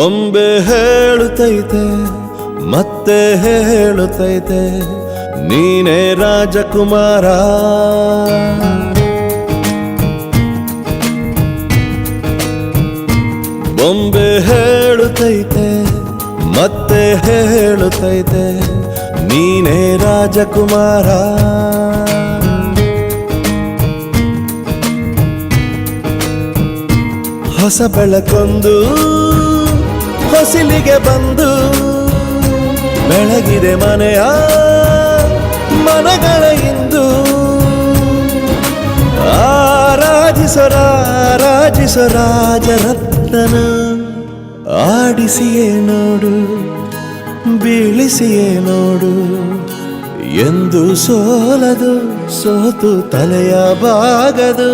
ಬೊಂಬೆ ಹೇಳುತ್ತೈತೆ ಮತ್ತೆ ಹೇಳುತ್ತೈತೆ ನೀನೇ ರಾಜಕುಮಾರ. ಬೊಂಬೆ ಹೇಳುತ್ತೈತೆ ಮತ್ತೆ ಹೇಳುತ್ತೈತೆ ನೀನೇ ರಾಜಕುಮಾರ. ಹೊಸ ಬೆಳಕೊಂದು ಹೊಸಿಲಿಗೆ ಬಂದು ಬೆಳಗಿದೆ ಮನೆಯ ಮನಗಳ ಇಂದು. ಆರಾಜಿಸೋ ರಾಜರತ್ನನ ಆಡಿಸಿಯೇ ನೋಡು ಬೀಳಿಸಿಯೇ ನೋಡು ಎಂದು ಸೋಲದು ಸೋತು ತಲೆಯ ಬಾಗದು.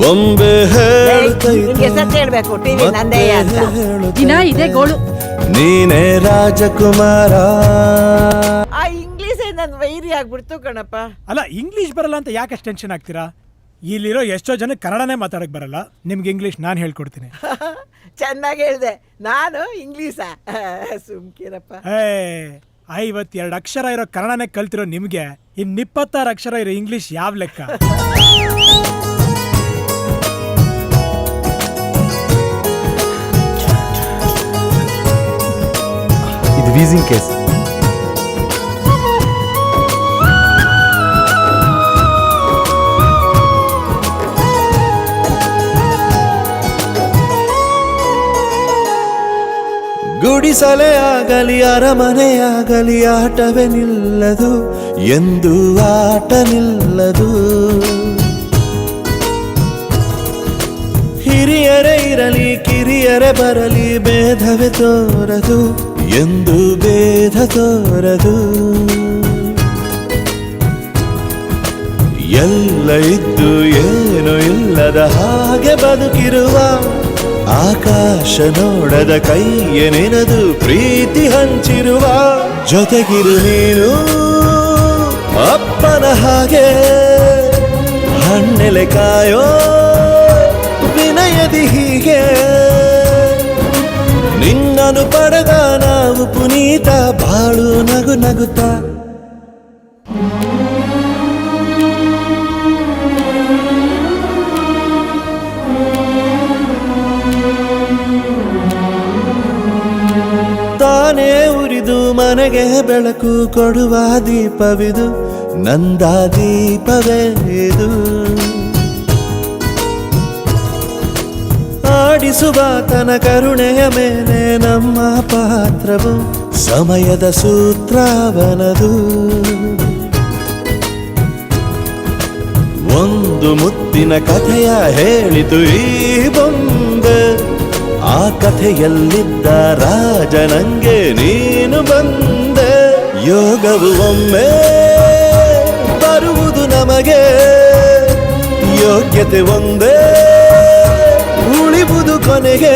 ಬೊಂಬೆ ಹೇಳುತ್ತೈತೆ ನೀನೇ ರಾಜಕುಮಾರ. ಆ ಇಂಗ್ಲಿಷ್ ನನ್ ವೈರಿ ಆಗ್ಬಿಡ್ತು ಕಣಪ್ಪ. ಅಲ್ಲ ಇಂಗ್ಲಿಷ್ ಬರಲ್ಲ ಅಂತ ಯಾಕೆ ಟೆನ್ಷನ್ ಆಗ್ತೀರಾ? ಇಲ್ಲಿರೋ ಎಷ್ಟೋ ಜನ ಕನ್ನಡನೇ ಮಾತಾಡಕ್ ಬರಲ್ಲ. ನಿಮ್ಗೆ ಇಂಗ್ಲಿಷ್ ನಾನು ಹೇಳ್ಕೊಡ್ತೀನಿ. ಚೆನ್ನಾಗಿ ಹೇಳ್ದೆ. ನಾನು ಇಂಗ್ಲೀಷ ಸುಮ್ಕಿರಪ್ಪ. 52 ಅಕ್ಷರ ಇರೋ ಕನ್ನಡನೇ ಕಲ್ತಿರೋ ನಿಮ್ಗೆ 26 ಅಕ್ಷರ ಇರೋ ಇಂಗ್ಲಿಷ್ ಯಾವ ಲೆಕ್ಕ? ಇದು ವೀಸಿಂಗ್ ಕೇಸ್. ಗುಡಿಸಲೇ ಆಗಲಿ ಅರಮನೆಯಾಗಲಿ ಆಟವೇ ನಿಲ್ಲದು ಎಂದು ಆಟ ನಿಲ್ಲದು. ಹಿರಿಯರೇ ಇರಲಿ ಕಿರಿಯರೇ ಬರಲಿ ಭೇದವೇ ತೋರದು ಎಂದು ಭೇದ ತೋರದು. ಎಲ್ಲ ಇದ್ದು ಏನು ಇಲ್ಲದ ಹಾಗೆ ಬದುಕಿರುವ ಆಕಾಶ ನೋಡದ ಕೈಯ ನೆನೆದು ಪ್ರೀತಿ ಹಂಚಿರುವ ಜೊತೆಗಿರು ನೀನು ಅಪ್ಪನ ಹಾಗೆ ಹಣ್ಣೆಲೆ ಕಾಯೋ ವಿನಯದಿ ಹೀಗೆ. ನಿನ್ನನು ಪಡೆದ ನಾವು ಪುನೀತ ಬಾಳು ನಗು ನಗುತ್ತಾ. ತಾನೇ ಉರಿದು ಮನೆಗೆ ಬೆಳಕು ಕೊಡುವ ದೀಪವಿದು ನಂದ ದೀಪವೇ ಇದು. ಆಡಿಸುವ ತನ ಕರುಣೆಯ ಮೇಲೆ ನಮ್ಮ ಪಾತ್ರವು ಸಮಯದ ಸೂತ್ರವನದು. ಒಂದು ಮುತ್ತಿನ ಕಥೆಯ ಹೇಳಿತು ಈ ಬೊಂಬೆ. ಆ ಕಥೆಯಲ್ಲಿದ್ದ ರಾಜ ನಂಗೆ ನೀನು ಬಂದೆ. ಯೋಗವು ಒಮ್ಮೆ ಬರುವುದು ನಮಗೆ ಯೋಗ್ಯತೆ ಒಂದೇ ಉಳಿವುದು ಕೊನೆಗೆ.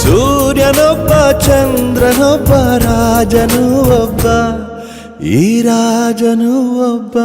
ಸೂರ್ಯನೊಬ್ಬ ಚಂದ್ರನೊಬ್ಬ ರಾಜನು ಒಬ್ಬ ಈ ರಾಜನು ಒಬ್ಬ.